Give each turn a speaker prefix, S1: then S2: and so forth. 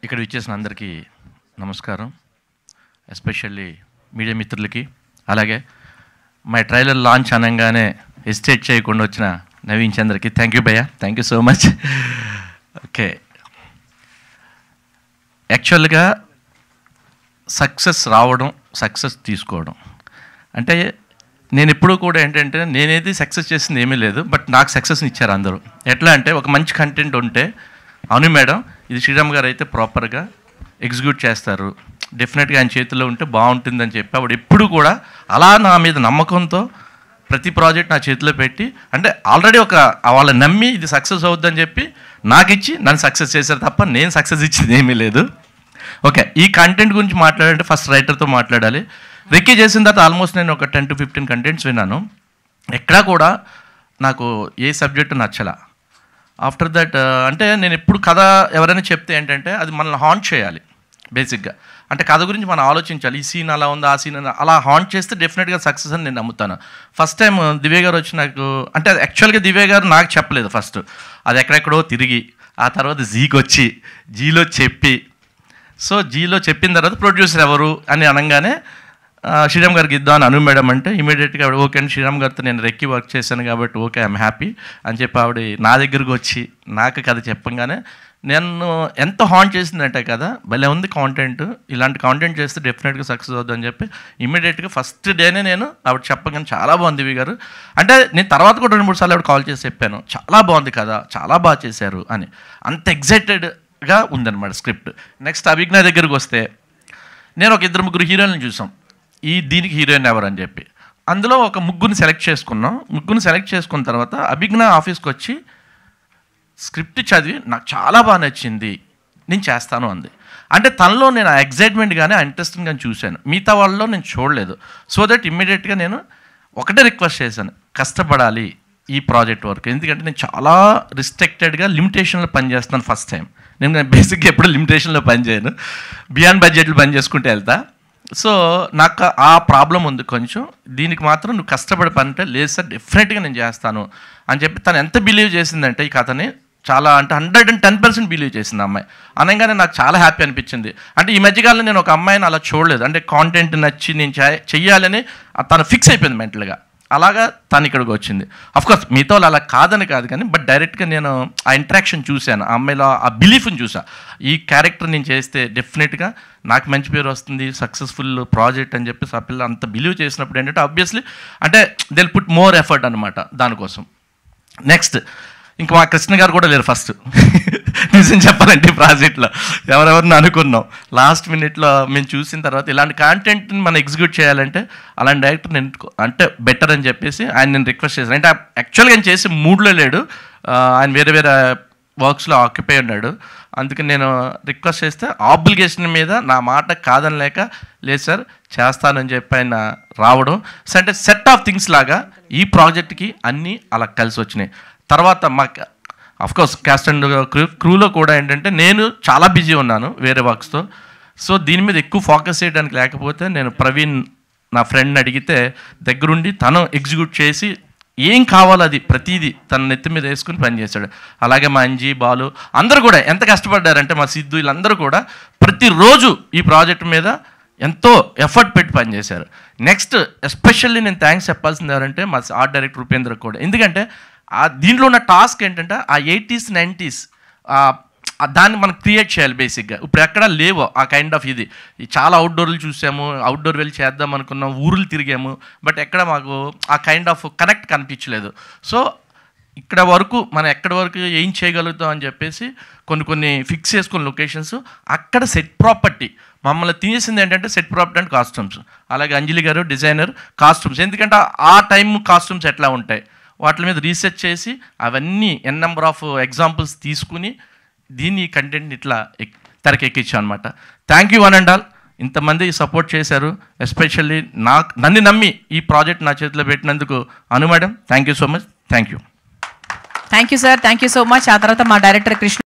S1: ఇక్కడ విచ్చేసిన అందరికీ నమస్కారం. ఎస్పెషల్లీ మీడియా మిత్రులకి, అలాగే మై ట్రైలర్ లాంచ్ అనగానే హెసిటేట్ చేయకుండా వచ్చిన నవీన్ చంద్రకి థ్యాంక్ యూ భయ్యా, thank you so much. Okay, యాక్చువల్గా సక్సెస్ రావడం, సక్సెస్ తీసుకోవడం అంటే నేను ఎప్పుడూ కూడా ఏంటంటే నేనేది సక్సెస్ చేసింది ఏమీ లేదు, బట్ నాకు సక్సెస్ని ఇచ్చారు అందరూ. ఎట్లా అంటే ఒక మంచి కంటెంట్ ఉంటే అవును మేడం ఇది శ్రీరామ్ గారు అయితే ప్రాపర్గా ఎగ్జిక్యూట్ చేస్తారు, డెఫినెట్గా ఆయన చేతిలో ఉంటే బాగుంటుందని చెప్పి ఆవిడ ఎప్పుడు కూడా అలా నా మీద నమ్మకంతో ప్రతి ప్రాజెక్ట్ నా చేతిలో పెట్టి, అంటే ఆల్రెడీ ఒక వాళ్ళని నమ్మి ఇది సక్సెస్ అవుద్దని చెప్పి నాకు ఇచ్చి నన్ను సక్సెస్ చేశారు తప్ప నేను సక్సెస్ ఇచ్చింది ఏమీ లేదు. ఓకే, ఈ కంటెంట్ గురించి మాట్లాడాలంటే ఫస్ట్ రైటర్తో మాట్లాడాలి. రెక్కీ చేసిన తర్వాత ఆల్మోస్ట్ నేను ఒక 10 to 15 కంటెంట్స్ విన్నాను. ఎక్కడా కూడా నాకు ఏ సబ్జెక్టు నచ్చలా. ఆఫ్టర్ దట్ అంటే నేను ఎప్పుడు కథ ఎవరైనా చెప్తే ఏంటంటే అది మనల్ని హాంట్ చేయాలి బేసిక్గా. అంటే కథ గురించి మనం ఆలోచించాలి, ఈ సీన్ అలా ఉంది, ఆ సీన్ అలా హాంట్ చేస్తే డెఫినెట్గా సక్సెస్ అని నేను నమ్ముతాను. ఫస్ట్ టైం దివ్య గారు వచ్చి నాకు, అంటే యాక్చువల్గా దివ్య గారు నాకు చెప్పలేదు ఫస్ట్, అది ఎక్కడెక్కడో తిరిగి ఆ తర్వాత జీకి వచ్చి జీలో చెప్పి, సో జీలో చెప్పిన తర్వాత ప్రొడ్యూసర్ ఎవరు అని అనగానే శ్రీరామ్ గారికి ఇద్దాం అని అను మేడం అంటే ఇమీడియట్గా ఆవిడ ఓకే అండి, శ్రీరామ్ గారితో నేను రెక్కి వర్క్ చేశాను కాబట్టి ఓకే ఐఎమ్ హ్యాపీ అని చెప్పి ఆవిడ నా దగ్గరకు వచ్చి నాకు కథ చెప్పంగానే నేను ఎంత హాంట్ చేసిందంటే కదా భలే ఉంది కాంటెంట్, ఇలాంటి కాంటెంట్ చేస్తే డెఫినెట్గా సక్సెస్ అవుతుందని చెప్పి ఇమీడియట్గా ఫస్ట్ డేనే నేను ఆవిడ చెప్పగానే చాలా బాగుంది దివి గారు అంటే, నేను తర్వాత కూడా 2-3 సార్లు ఆవిడ కాల్ చేసి చెప్పాను చాలా బాగుంది కదా, చాలా బాగా చేశారు అని. అంత ఎగ్జైటెడ్గా ఉందన్నమాట స్క్రిప్ట్. నెక్స్ట్ అభిజ్ఞ దగ్గరికి వస్తే నేను ఒక 2-3 హీరోయిన్లు చూసాం, దీనికి హీరోయిన్ ఎవరు అని చెప్పి. అందులో ఒక ముగ్గురిని సెలెక్ట్ చేసుకున్నాం. ముగ్గురిని సెలెక్ట్ చేసుకున్న తర్వాత అభిజ్ఞ ఆఫీస్కి వచ్చి స్క్రిప్ట్ చదివి నాకు చాలా బాగా నచ్చింది, నేను చేస్తాను అంది. అంటే తనలో నేను ఆ ఎగ్జైట్మెంట్ కానీ ఆ ఇంట్రెస్టింగ్ కానీ చూశాను, మిగతా వాళ్ళలో నేను చూడలేదు. సో దట్ ఇమ్మీడియట్గా నేను ఒకటే రిక్వెస్ట్ చేశాను, కష్టపడాలి ఈ ప్రాజెక్ట్ వర్క్, ఎందుకంటే నేను చాలా రిస్ట్రిక్టెడ్గా లిమిటేషన్లో పనిచేస్తున్నాను. ఫస్ట్ టైం నేను బేసిక్గా ఎప్పుడు లిమిటేషన్లో పనిచేయను, బియాండ్ బడ్జెట్లు పని చేసుకుంటూ వెళ్తా. సో నాకు ఆ ప్రాబ్లం ఉంది కొంచెం, దీనికి మాత్రం నువ్వు కష్టపడి పని అంటే లేదు సార్ డెఫినెట్గా నేను చేస్తాను అని చెప్పి తను ఎంత బిలీవ్ చేసిందంటే ఈ కథని చాలా అంటే 110% బిలీవ్ చేసింది అమ్మాయి. అనగానే నాకు చాలా హ్యాపీ అనిపించింది. అంటే ఈ మధ్యకాలంలో నేను ఒక అమ్మాయిని అలా చూడలేదు, అంటే కాంటెంట్ నచ్చి నేను చెయ్యాలని తను ఫిక్స్ అయిపోయింది మెంటల్గా, అలాగా తను ఇక్కడికి వచ్చింది. అఫ్కోర్స్ మిగతా వాళ్ళు అలా కాదని కాదు కానీ, బట్ డైరెక్ట్గా నేను ఆ ఇంట్రాక్షన్ చూశాను, ఆ అమ్మాయిలో ఆ బిలీఫ్ని చూసా, ఈ క్యారెక్టర్ నేను చేస్తే డెఫినెట్గా నాకు మంచి పేరు వస్తుంది, సక్సెస్ఫుల్ ప్రాజెక్ట్ అని చెప్పి ఆ పిల్ల అంత బిలీవ్ చేసినప్పుడు ఏంటంటే ఆబ్వియస్లీ అంటే దే పుట్ మోర్ ఎఫర్ట్ అనమాట దానికోసం. నెక్స్ట్ ఇంకా మా కృష్ణ గారు కూడా లేరు ఫస్ట్ నిజం చెప్పాలంటే ఈ ప్రాజెక్ట్లో ఎవరెవరిని అనుకున్నాం, లాస్ట్ మినిట్లో మేము చూసిన తర్వాత ఇలాంటి కాంటెంట్ని మనం ఎగ్జిక్యూట్ చేయాలంటే అలాంటి డైరెక్టర్ నేను అంటే బెటర్ అని చెప్పేసి ఆయన నేను రిక్వెస్ట్ చేశాను. అంటే యాక్చువల్గా ఆయన చేసే మూడ్లో లేడు, ఆయన వేరే వేరే వర్క్స్లో ఆక్యుపై ఉన్నాడు. అందుకని నేను రిక్వెస్ట్ చేస్తే ఆబ్లిగేషన్ మీద నా మాట కాదని లేక లేదు సార్ చేస్తానని చెప్పి ఆయన రావడం, సో అంటే సెట్ ఆఫ్ థింగ్స్ లాగా ఈ ప్రాజెక్ట్కి అన్నీ అలా కలిసి వచ్చినాయి. తర్వాత మాకు అఫ్కోర్స్ క్యాస్ట్ అండ్ క్రూలో కూడా ఏంటంటే నేను చాలా బిజీ ఉన్నాను వేరే వర్క్స్తో, సో దీని మీద ఎక్కువ ఫోకస్ చేయడానికి లేకపోతే నేను ప్రవీణ్ నా ఫ్రెండ్ని అడిగితే దగ్గరుండి తను ఎగ్జిక్యూట్ చేసి ఏం కావాలో అది ప్రతిదీ తన నెత్తి మీద వేసుకుని పనిచేశాడు. అలాగే మా అంజీ బాలు అందరూ కూడా ఎంత కష్టపడ్డారంటే మా సిద్ధు వీళ్ళందరూ కూడా ప్రతిరోజు ఈ ప్రాజెక్ట్ మీద ఎంతో ఎఫర్ట్ పెట్టి పనిచేశారు. నెక్స్ట్ ఎస్పెషల్లీ నేను థ్యాంక్స్ చెప్పాల్సింది ఎవరంటే మా ఆర్ట్ డైరెక్టర్ ఉపేంద్ర కూడా, ఎందుకంటే దీంట్లో ఉన్న టాస్క్ ఏంటంటే ఆ 80s 90s దాన్ని మనం క్రియేట్ చేయాలి బేసిక్గా. ఇప్పుడు ఎక్కడ లేవో ఆ కైండ్ ఆఫ్ ఇది చాలా అవుట్డోర్లు చూసాము, అవుట్డోర్ వెళ్ళి చేద్దాం అనుకున్నాం, ఊర్లు తిరిగాము, బట్ ఎక్కడ మాకు ఆ కైండ్ ఆఫ్ కనెక్ట్ కనిపించలేదు. సో ఇక్కడ వరకు మనం ఎక్కడి వరకు ఏం చేయగలుగుతాం అని చెప్పేసి కొన్ని ఫిక్స్ చేసుకున్న లొకేషన్స్, అక్కడ సెట్ ప్రాపర్టీ మమ్మల్ని తీసింది ఏంటంటే సెట్ ప్రాపర్టీ అండ్ కాస్ట్యూమ్స్. అలాగే అంజలి గారు డిజైనర్ కాస్ట్యూమ్స్, ఎందుకంటే ఆ టైం కాస్ట్యూమ్స్ ఎట్లా ఉంటాయి వాటి మీద రీసెర్చ్ చేసి అవన్నీ నెంబర్ ఆఫ్ ఎగ్జాంపుల్స్ తీసుకుని దీన్ని కంటెంట్ని ఇట్లా తెరకెక్కించాం అనమాట. Thank you one and all, ఇంతమంది సపోర్ట్ చేశారు. ఎస్పెషల్లీ నన్ను నమ్మి ఈ ప్రాజెక్ట్ నా చేతిలో పెట్టినందుకు Anu madam thank you so much. Thank you
S2: sir, thank you so much. ఆ తర్వాత మా డైరెక్టర్ కృష్ణ